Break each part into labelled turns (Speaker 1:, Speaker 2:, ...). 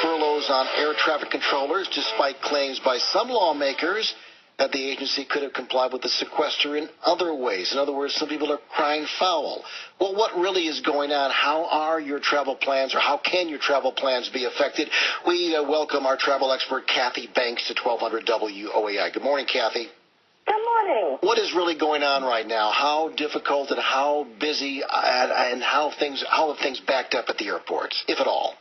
Speaker 1: furloughs on air traffic controllers, despite claims by some lawmakers that the agency could have complied with the sequester in other ways. In other words, some people are crying foul. Well, what really is going on? How are your travel plans, or how can your travel plans be affected? We welcome our travel expert, Kathy Banks, to 1200 WOAI. Good morning, Kathy.
Speaker 2: Good morning.
Speaker 1: What is really going on right now? How difficult and how busy and how have things backed up at the airports, if at all?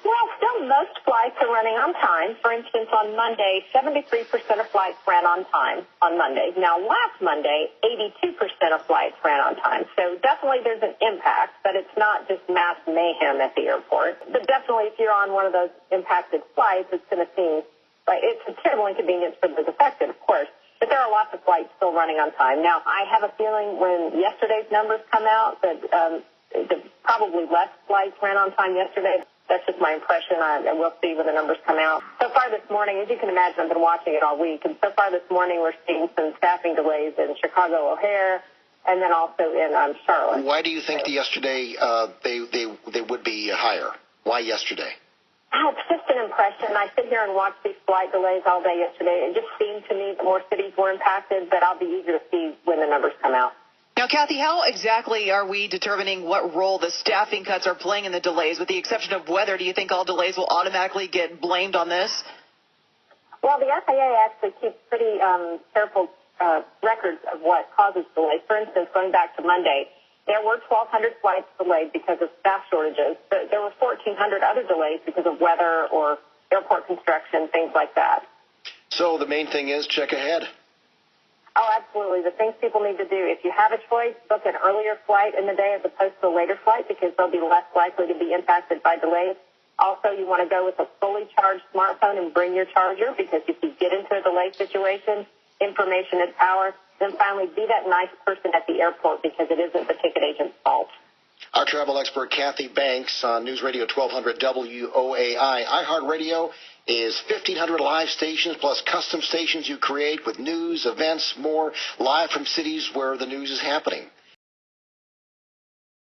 Speaker 2: Well, still most flights are running on time. For instance, on Monday, 73% of flights ran on time on Monday. Now, last Monday, 82% of flights ran on time. So definitely there's an impact, but it's not just mass mayhem at the airport. But definitely if you're on one of those impacted flights, it's going to seem like it's a terrible inconvenience for those affected, of course. But there are lots of flights still running on time. Now, I have a feeling when yesterday's numbers come out that probably less flights ran on time yesterday. That's just my impression, and we'll see when the numbers come out. So far this morning, as you can imagine, I've been watching it all week, and so far this morning we're seeing some staffing delays in Chicago O'Hare and then also in Charlotte.
Speaker 1: Why do you think yesterday they would be higher? Why yesterday?
Speaker 2: It's just an impression. I sit here and watch these flight delays all day yesterday. It just seemed to me that more cities were impacted, but I'll be eager to see when the numbers come out.
Speaker 3: Now, Kathy, how exactly are we determining what role the staffing cuts are playing in the delays? With the exception of weather, do you think all delays will automatically get blamed on this?
Speaker 2: Well, the FAA actually keeps pretty careful records of what causes delays. For instance, going back to Monday, there were 1,200 flights delayed because of staff shortages. There were 1,400 other delays because of weather or airport construction, things like that.
Speaker 1: So the main thing is check ahead.
Speaker 2: Oh, absolutely. The things people need to do, if you have a choice, book an earlier flight in the day as opposed to a later flight because they'll be less likely to be impacted by delays. Also, you want to go with a fully charged smartphone and bring your charger because if you get into a delay situation, information is power. Then finally, be that nice person at the airport because it isn't the ticket agent's fault.
Speaker 1: Our travel expert, Kathy Banks, on News Radio 1200 WOAI. iHeartRadio is 1,500 live stations plus custom stations you create with news, events, more live from cities where the news is happening.